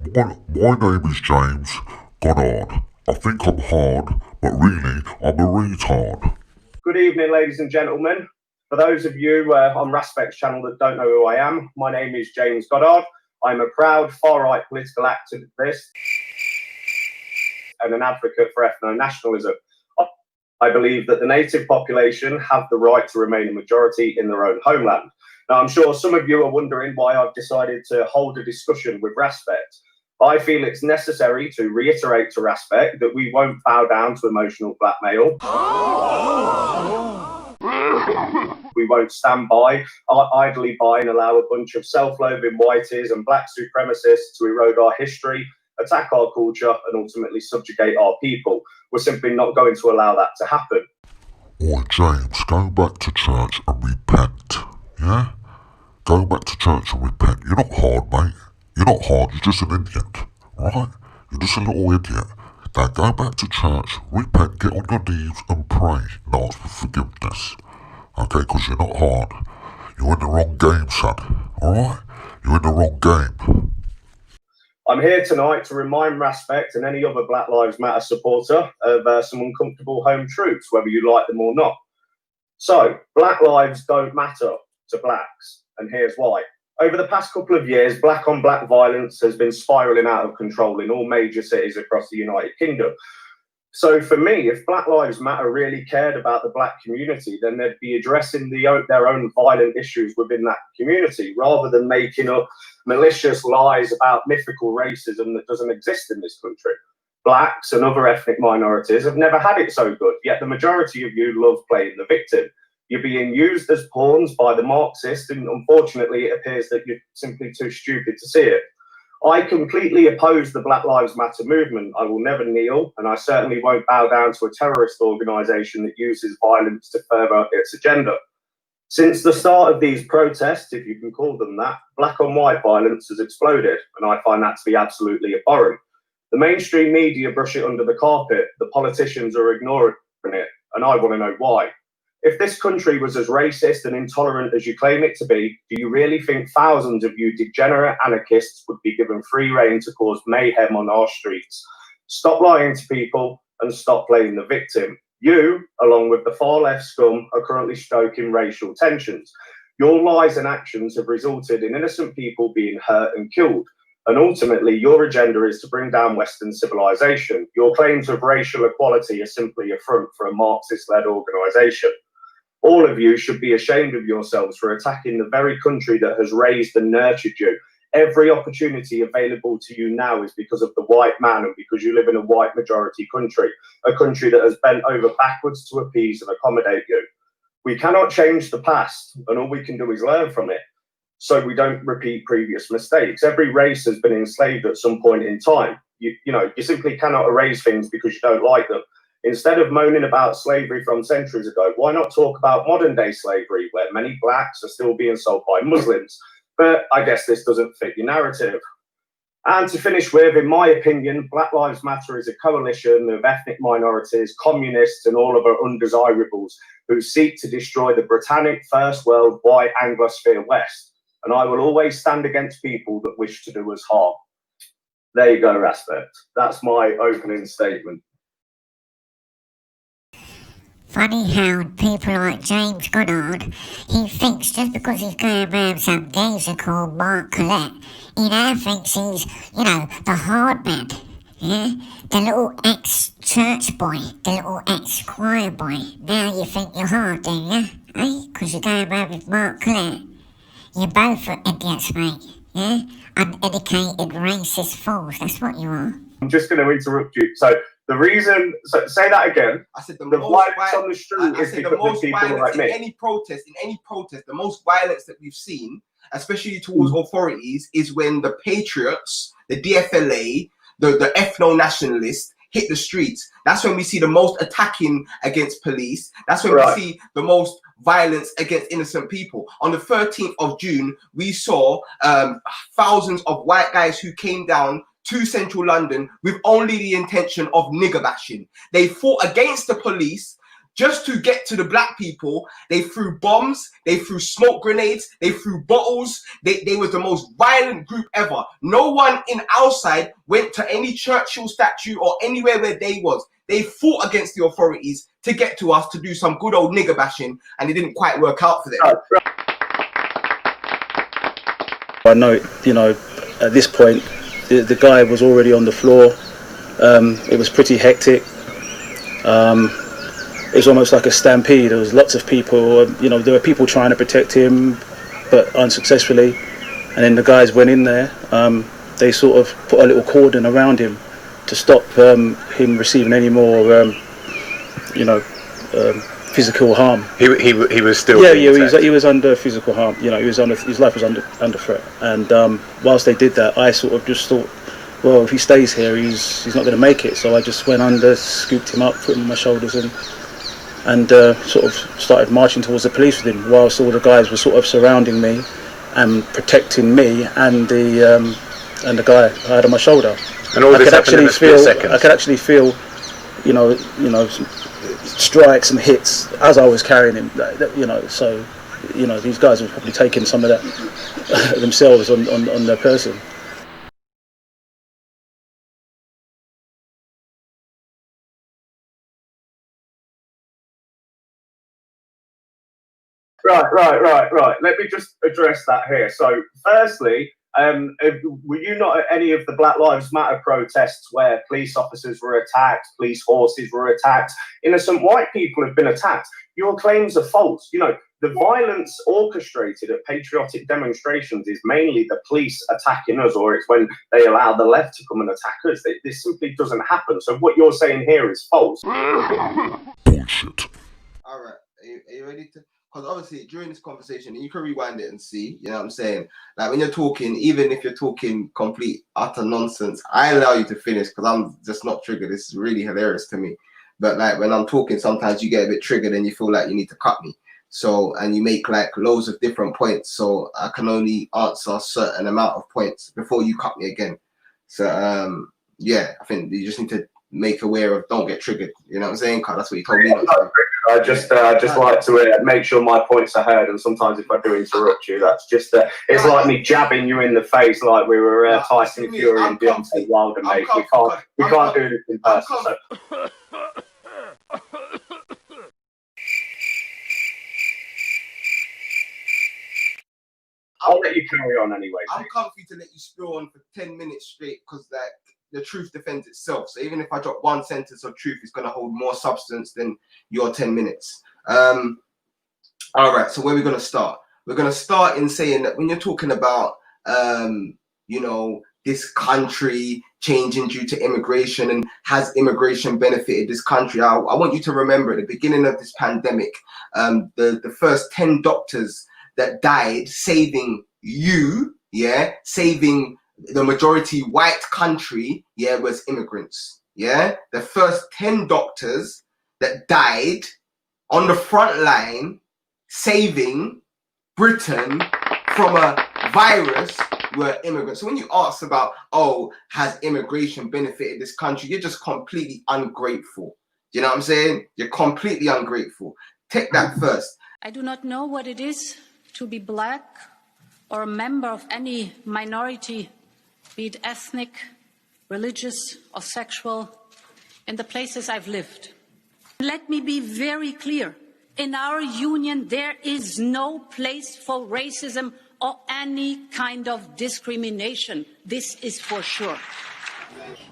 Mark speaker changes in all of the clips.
Speaker 1: My name is James Goddard. I think I'm hard, but really, I'm a retard.
Speaker 2: Good evening, ladies and gentlemen. For those of you on Raspect's channel that don't know who I am, my name is James Goddard. I'm a proud far-right political activist and an advocate for ethno-nationalism. I believe that the native population have the right to remain a majority in their own homeland. Now, I'm sure some of you are wondering why I've decided to hold a discussion with Raspect. I feel it's necessary to reiterate to Raspect that we won't bow down to emotional blackmail. We won't stand idly by and allow a bunch of self-loathing whiteys and black supremacists to erode our history, attack our culture, and ultimately subjugate our people. We're simply not going to allow that to happen.
Speaker 1: Oi, James, go back to church and repent, yeah? Go back to church and repent. You're not hard, mate. You're not hard, you're just an idiot, alright? You're just a little idiot. Now go back to church, repent, get on your knees and pray and ask for forgiveness. Okay, because you're not hard. You're in the wrong game, son, alright? You're in the wrong game.
Speaker 2: I'm here tonight to remind Raspect and any other Black Lives Matter supporter of some uncomfortable home truths, whether you like them or not. So, black lives don't matter to blacks, and here's why. Over the past couple of years, black-on-black violence has been spiralling out of control in all major cities across the United Kingdom. So for me, if Black Lives Matter really cared about the black community, then they'd be addressing their own violent issues within that community, rather than making up malicious lies about mythical racism that doesn't exist in this country. Blacks and other ethnic minorities have never had it so good, yet the majority of you love playing the victim. You're being used as pawns by the Marxists, and unfortunately it appears that you're simply too stupid to see it. I completely oppose the Black Lives Matter movement. I will never kneel, and I certainly won't bow down to a terrorist organisation that uses violence to further its agenda. Since the start of these protests, if you can call them that, black on white violence has exploded, and I find that to be absolutely abhorrent. The mainstream media brush it under the carpet, the politicians are ignoring it, and I want to know why. If this country was as racist and intolerant as you claim it to be, do you really think thousands of you degenerate anarchists would be given free rein to cause mayhem on our streets? Stop lying to people and stop playing the victim. You, along with the far left scum, are currently stoking racial tensions. Your lies and actions have resulted in innocent people being hurt and killed. And ultimately, your agenda is to bring down Western civilization. Your claims of racial equality are simply a front for a Marxist-led organisation. All of you should be ashamed of yourselves for attacking the very country that has raised and nurtured you. Every opportunity available to you now is because of the white man and because you live in a white majority country, a country that has bent over backwards to appease and accommodate you. We cannot change the past, and all we can do is learn from it, so we don't repeat previous mistakes. Every race has been enslaved at some point in time. You simply cannot erase things because you don't like them. Instead of moaning about slavery from centuries ago, why not talk about modern day slavery, where many blacks are still being sold by Muslims? But I guess this doesn't fit your narrative. And to finish with, in my opinion, Black Lives Matter is a coalition of ethnic minorities, communists, and all other undesirables who seek to destroy the Britannic First World white Anglosphere West. And I will always stand against people that wish to do us harm. There you go, Raspect. That's my opening statement.
Speaker 3: Funny how people like James Goddard, he thinks just because he's going around some geezer called Mark Collette, he now thinks he's, the hard man, yeah? The little ex-church boy, the little ex-choir boy. Now you think you're hard, do you? Eh? Because you're going around with Mark Collette. You're both idiots, mate, yeah? Uneducated, racist fools, that's what you are.
Speaker 2: I'm just going to interrupt you. So the reason, say that again.
Speaker 4: I said the
Speaker 2: violence on the street is because of people like me.
Speaker 4: In any protest, the most violence that we've seen, especially towards authorities, is when the patriots, the DFLA, the ethno-nationalists hit the streets. That's when we see the most attacking against police. That's when we see the most violence against innocent people. On the 13th of June, we saw thousands of white guys who came down to central London with only the intention of nigger bashing. They fought against the police. just to get to the black people. They threw bombs, they threw smoke grenades, they threw bottles. They were the most violent group ever. No one in our side went to any Churchill statue or anywhere where they was. They fought against the authorities to get to us to do some good old nigger bashing, and it didn't quite work out for them.
Speaker 5: I know, you know, at this point, the guy was already on the floor. It was pretty hectic. It was almost like a stampede. There was lots of people, you know, there were people trying to protect him, but unsuccessfully. And then the guys went in there. They sort of put a little cordon around him to stop him receiving any more, you know, physical harm.
Speaker 6: He was still.
Speaker 5: Yeah, he was under physical harm. You know, his life was under threat. And whilst they did that, I sort of just thought, well, if he stays here, he's not going to make it. So I just went under, scooped him up, put him on my shoulders, and sort of started marching towards the police with him, whilst all the guys were sort of surrounding me and protecting me and the guy I had on my shoulder.
Speaker 6: And all this happened in a split second.
Speaker 5: I could actually feel, you know, strikes and hits as I was carrying him. You know, so, you know, these guys were probably taking some of that themselves on their person.
Speaker 2: Right. Let me just address that here. So, firstly, were you not at any of the Black Lives Matter protests where police officers were attacked, police horses were attacked, innocent white people have been attacked? Your claims are false. You know, the violence orchestrated at patriotic demonstrations is mainly the police attacking us, or it's when they allow the left to come and attack us. This simply doesn't happen. So what you're saying here is false.
Speaker 1: Bullshit.
Speaker 4: All right, are you ready to? Because obviously during this conversation, you can rewind it and see, you know what I'm saying? Like when you're talking, even if you're talking complete utter nonsense, I allow you to finish because I'm just not triggered. This is really hilarious to me. But like when I'm talking, sometimes you get a bit triggered and you feel like you need to cut me. So, and you make like loads of different points. So I can only answer a certain amount of points before you cut me again. So yeah, I think you just need to make aware of don't get triggered. You know what I'm saying? Because that's what you told me not to.
Speaker 2: I just like to make sure my points are heard, and sometimes if I do interrupt you, that's just it's like me jabbing you in the face like we were Tyson Fury and Deontay Wilder, mate. We can't do this in person. So. I'll let you carry on anyway.
Speaker 4: I'm comfy to let you spill on for 10 minutes straight because like the truth defends itself. So even if I drop one sentence of truth, it's going to hold more substance than your 10 minutes. All right, so where are we going to start? We're going to start in saying that when you're talking about, you know, this country changing due to immigration and has immigration benefited this country, I want you to remember at the beginning of this pandemic, the first 10 doctors that died saving you, yeah, saving the majority white country, yeah, was immigrants, yeah. The first 10 doctors that died on the front line saving Britain from a virus were immigrants. So when you ask about, oh, has immigration benefited this country, you're just completely ungrateful. You know what I'm saying? You're completely ungrateful. Take that first.
Speaker 7: I do not know what it is to be black or a member of any minority, be it ethnic, religious, or sexual, in the places I've lived. Let me be very clear. In our union, there is no place for racism or any kind of discrimination. This is for sure.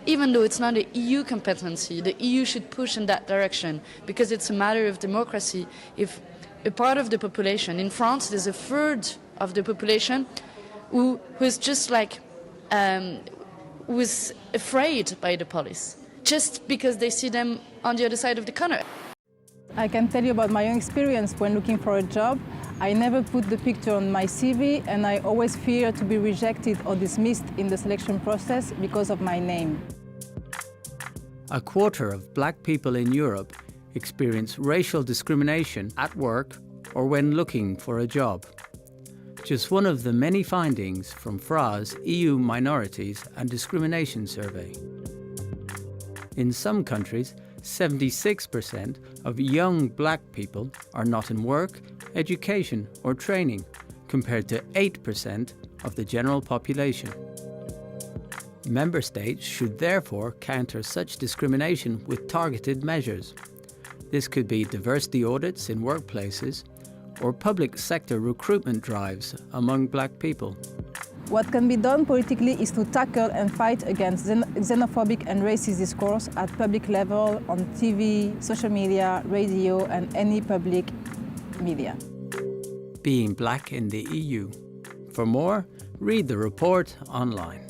Speaker 8: Even though it's not an EU competency, the EU should push in that direction because it's a matter of democracy. If a part of the population, in France, there's a third of the population who is just like, was afraid by the police, just because they see them on the other side of the corner.
Speaker 9: I can tell you about my own experience when looking for a job. I never put the picture on my CV, and I always fear to be rejected or dismissed in the selection process because of my name.
Speaker 10: A quarter of black people in Europe experience racial discrimination at work or when looking for a job. Just one of the many findings from FRA's EU Minorities and Discrimination Survey. In some countries, 76% of young black people are not in work, education or training, compared to 8% of the general population. Member states should therefore counter such discrimination with targeted measures. This could be diversity audits in workplaces or public sector recruitment drives among black people.
Speaker 9: What can be done politically is to tackle and fight against xenophobic and racist discourse at public level, on TV, social media, radio and any public media.
Speaker 10: Being black in the EU. For more, read the report online.